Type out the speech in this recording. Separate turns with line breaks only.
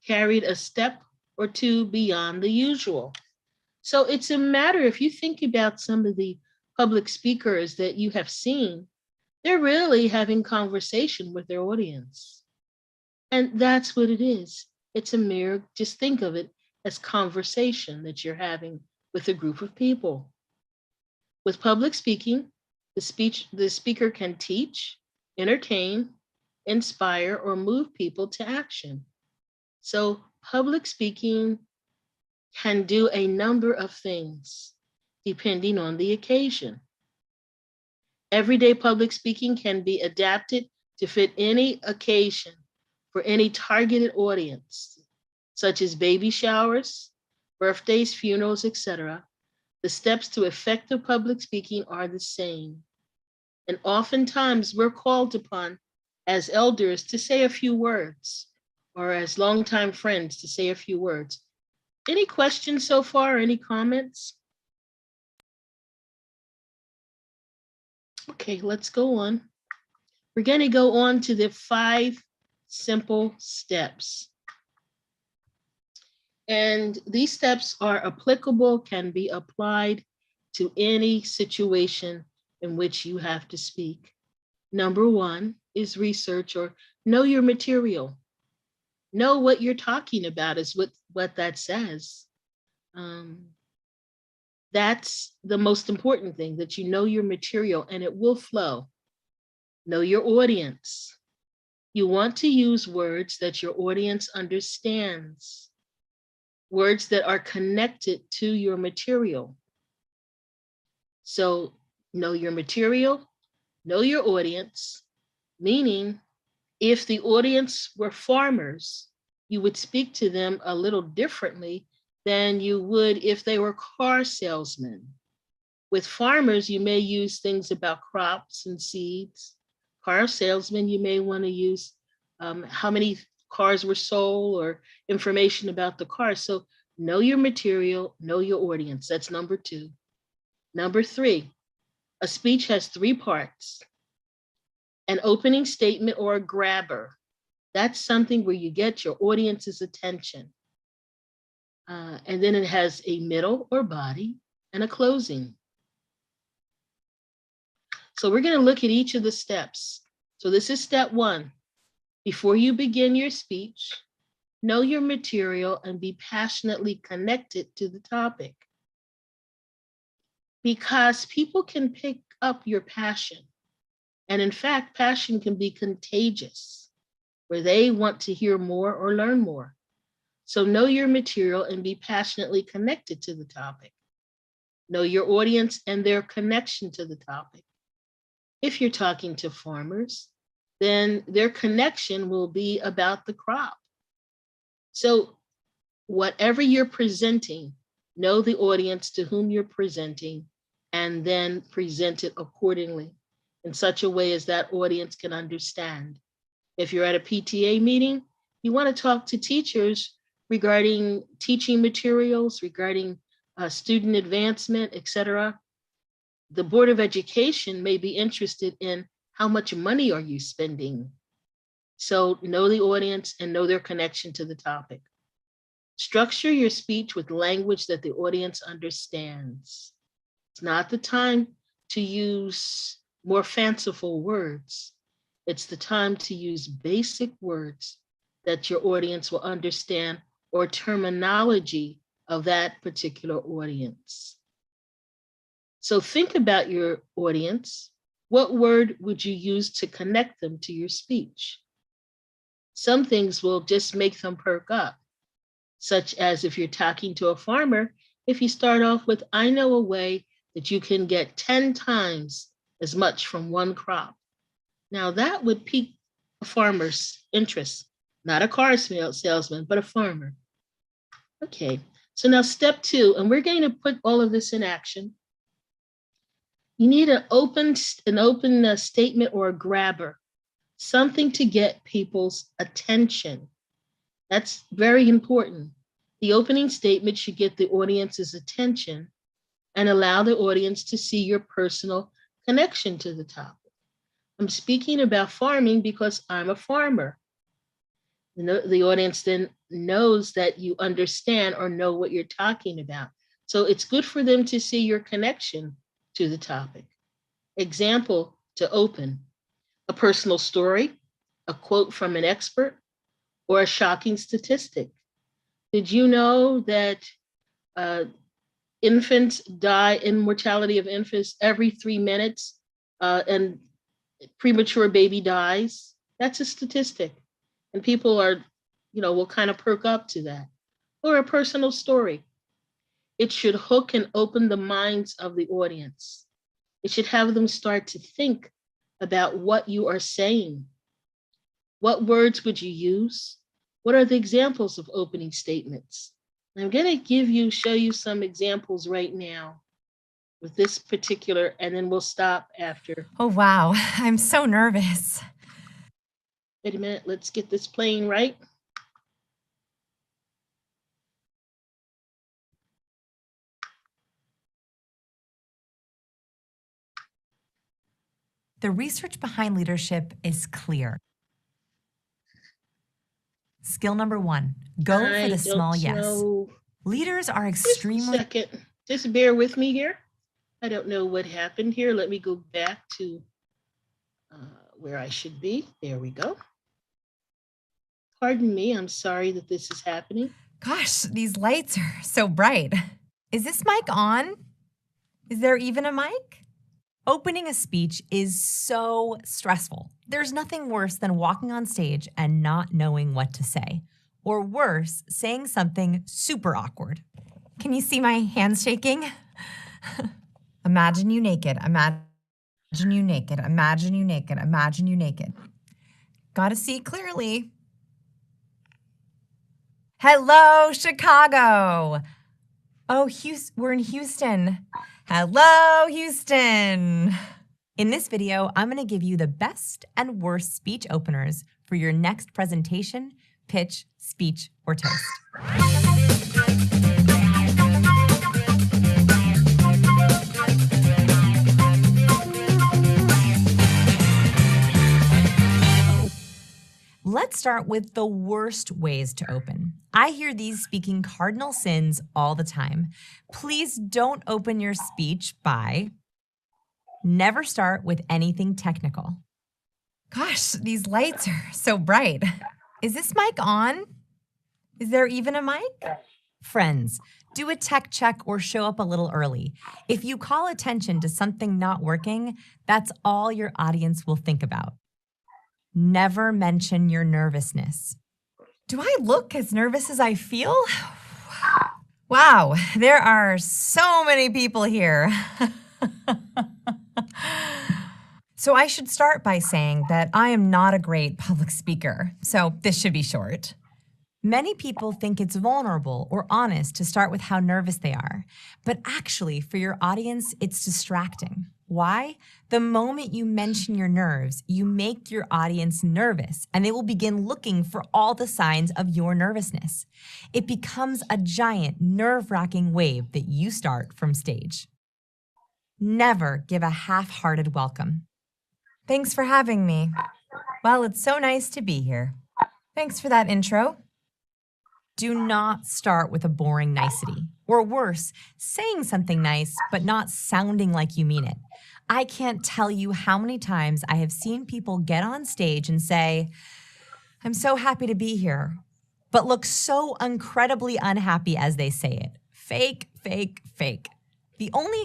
carried a step or two beyond the usual. So it's a matter, if you think about some of the public speakers that you have seen, they're really having conversation with their audience. And that's what it is. It's a mere, just think of it as conversation that you're having with a group of people. With public speaking, the speaker can teach, entertain, inspire, or move people to action. So public speaking can do a number of things depending on the occasion. Everyday public speaking can be adapted to fit any occasion for any targeted audience, such as baby showers, birthdays, funerals, etc. The steps to effective public speaking are the same. And oftentimes we're called upon as elders to say a few words, or as longtime friends to say a few words. Any questions so far? Any comments? Okay, let's go on. We're going to go on to the 5 simple steps. And these steps are applicable, can be applied to any situation in which you have to speak. Number 1 is research, or know your material. Know what you're talking about is what that says. That's the most important thing, that you know your material and it will flow. Know your audience. You want to use words that your audience understands, words that are connected to your material. So know your material, know your audience, meaning if the audience were farmers, you would speak to them a little differently than you would if they were car salesmen. With farmers, you may use things about crops and seeds. Car salesmen, you may want to use how many cars were sold or information about the car. So know your material, know your audience. That's number 2. Number 3, a speech has 3 parts. An opening statement or a grabber. That's something where you get your audience's attention. And then it has a middle or body and a closing. So we're going to look at each of the steps. So this is step 1. Before you begin your speech, know your material and be passionately connected to the topic. Because people can pick up your passion. And in fact, passion can be contagious, where they want to hear more or learn more. So know your material and be passionately connected to the topic. Know your audience and their connection to the topic. If you're talking to farmers, then their connection will be about the crop. So whatever you're presenting, know the audience to whom you're presenting, and then present it accordingly in such a way as that audience can understand. If you're at a PTA meeting, you want to talk to teachers regarding teaching materials, regarding student advancement, etc. The Board of Education may be interested in how much money are you spending. So know the audience and know their connection to the topic. Structure your speech with language that the audience understands. It's not the time to use more fanciful words. It's the time to use basic words that your audience will understand, or terminology of that particular audience. So think about your audience. What word would you use to connect them to your speech? Some things will just make them perk up, such as if you're talking to a farmer, if you start off with, I know a way that you can get 10 times as much from one crop. Now that would pique a farmer's interest, not a car salesman, but a farmer. Okay, so now step 2, and we're going to put all of this in action. You need an open statement or a grabber, something to get people's attention. That's very important. The opening statement should get the audience's attention and allow the audience to see your personal connection to the topic. I'm speaking about farming because I'm a farmer. The audience then knows that you understand or know what you're talking about. So it's good for them to see your connection to the topic. Example to open: a personal story, a quote from an expert, or a shocking statistic. Did you know that uh, infants die in mortality of infants every 3 minutes, and premature baby dies? That's a statistic. And people are, will kind of perk up to that. Or a personal story. It should hook and open the minds of the audience. It should have them start to think about what you are saying. What words would you use? What are the examples of opening statements? I'm going to show you some examples right now with this particular, and then we'll stop after.
Oh, wow. I'm so nervous.
Wait a minute. Let's get this playing right.
The research behind leadership is clear. Skill number 1, go for the small yes. Leaders are extremely...
Just a second. Just bear with me here. I don't know what happened here. Let me go back to where I should be. There we go. Pardon me. I'm sorry that this is happening.
Gosh, these lights are so bright. Is this mic on? Is there even a mic? Opening a speech is so stressful. There's nothing worse than walking on stage and not knowing what to say. Or worse, saying something super awkward. Can you see my hands shaking? Imagine you naked. Imagine you naked. Imagine you naked. Imagine you naked. Gotta see clearly. Hello, Chicago. Oh, we're in Houston. Hello, Houston. In this video, I'm going to give you the best and worst speech openers for your next presentation, pitch, speech, or toast. Let's start with the worst ways to open. I hear these speaking cardinal sins all the time. Please don't open your speech by... Never start with anything technical. Gosh, these lights are so bright. Is this mic on? Is there even a mic? Friends, do a tech check or show up a little early. If you call attention to something not working, that's all your audience will think about. Never mention your nervousness. Do I look as nervous as I feel? Wow, there are so many people here. So I should start by saying that I am not a great public speaker, so this should be short. Many people think it's vulnerable or honest to start with how nervous they are, but actually for your audience, it's distracting. Why? The moment you mention your nerves, you make your audience nervous, and they will begin looking for all the signs of your nervousness. It becomes a giant, nerve-wracking wave that you start from stage. Never give a half-hearted welcome. Thanks for having me. Well, it's so nice to be here. Thanks for that intro. Do not start with a boring nicety. Or worse, saying something nice, but not sounding like you mean it. I can't tell you how many times I have seen people get on stage and say, "I'm so happy to be here," but look so incredibly unhappy as they say it. Fake, fake, fake. The only